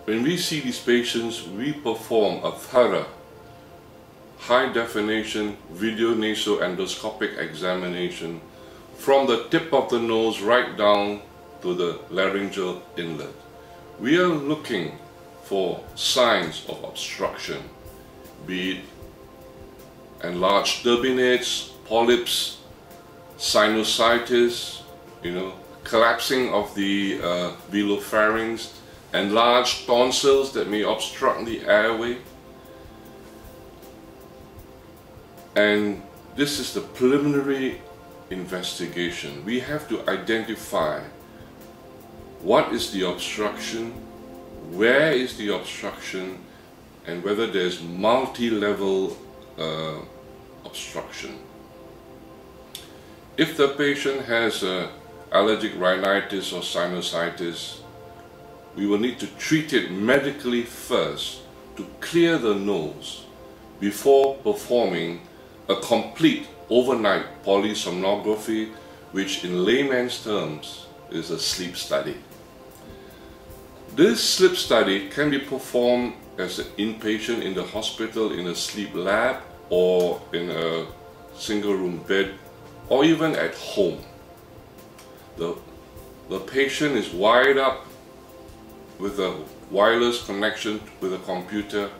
When we see these patients, we perform a thorough, high-definition video nasoendoscopic examination from the tip of the nose right down to the laryngeal inlet. We are looking for signs of obstruction, be it enlarged turbinates, polyps, sinusitis, collapsing of the velopharynx, enlarged tonsils that may obstruct the airway. And this is the preliminary investigation. We have to identify what is the obstruction, where is the obstruction, and whether there's multi-level obstruction. If the patient has allergic rhinitis or sinusitis, we will need to treat it medically first to clear the nose before performing a complete overnight polysomnography, which in layman's terms is a sleep study. This sleep study can be performed as an inpatient in the hospital, in a sleep lab, or in a single room bed, or even at home. The patient is wired up with a wireless connection with a computer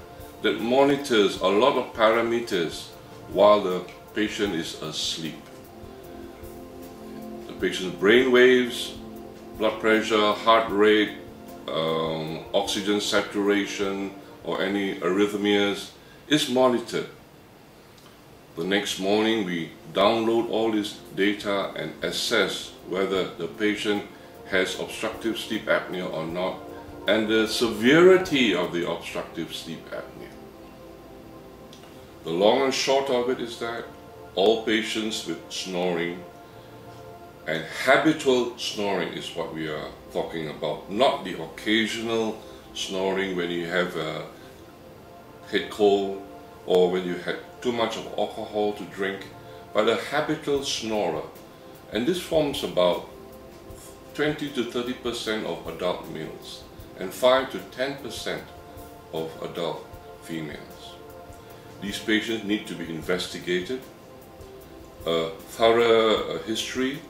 that monitors a lot of parameters while the patient is asleep. The patient's brain waves, blood pressure, heart rate, oxygen saturation, or any arrhythmias is monitored. The next morning we download all this data and assess whether the patient has obstructive sleep apnea or not, and the severity of the obstructive sleep apnea. The long and short of it is that all patients with snoring, and habitual snoring is what we are talking about, not the occasional snoring when you have a head cold or when you had too much of alcohol to drink, but a habitual snorer. And this forms about 20 to 30% of adult males and 5 to 10% of adult females. These patients need to be investigated, a thorough history,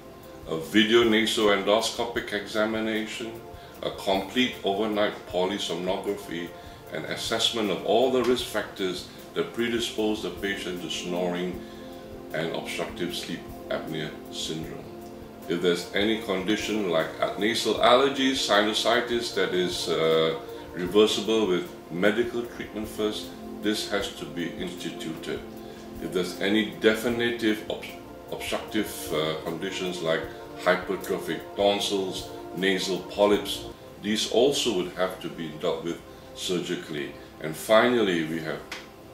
a video nasoendoscopic examination, a complete overnight polysomnography, and assessment of all the risk factors that predispose the patient to snoring and obstructive sleep apnea syndrome. If there's any condition like nasal allergies, sinusitis that is reversible with medical treatment first, this has to be instituted. If there's any definitive obstructive conditions like hypertrophic tonsils, nasal polyps, these also would have to be dealt with surgically. And finally, we have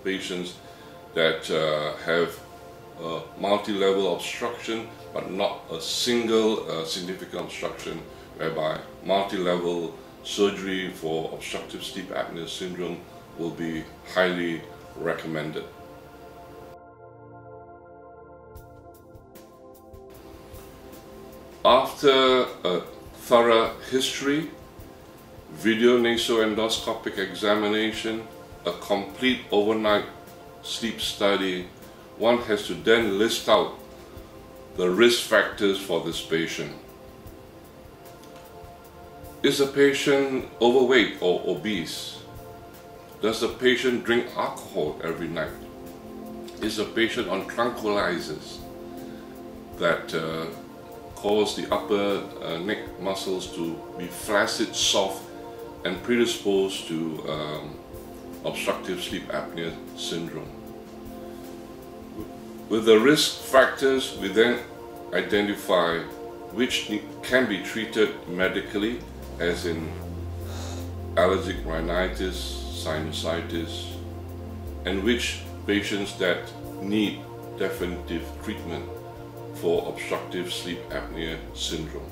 patients that have multi-level obstruction, but not a single significant obstruction, whereby multi-level surgery for obstructive sleep apnea syndrome will be highly recommended. After a thorough history, video nasoendoscopic examination, a complete overnight sleep study, one has to then list out the risk factors for this patient. Is the patient overweight or obese? Does the patient drink alcohol every night? Is the patient on tranquilizers that cause the upper neck muscles to be flaccid, soft, and predisposed to obstructive sleep apnea syndrome? With the risk factors, we then identify which can be treated medically, as in allergic rhinitis, sinusitis, and which patients that need definitive treatment for obstructive sleep apnea syndrome.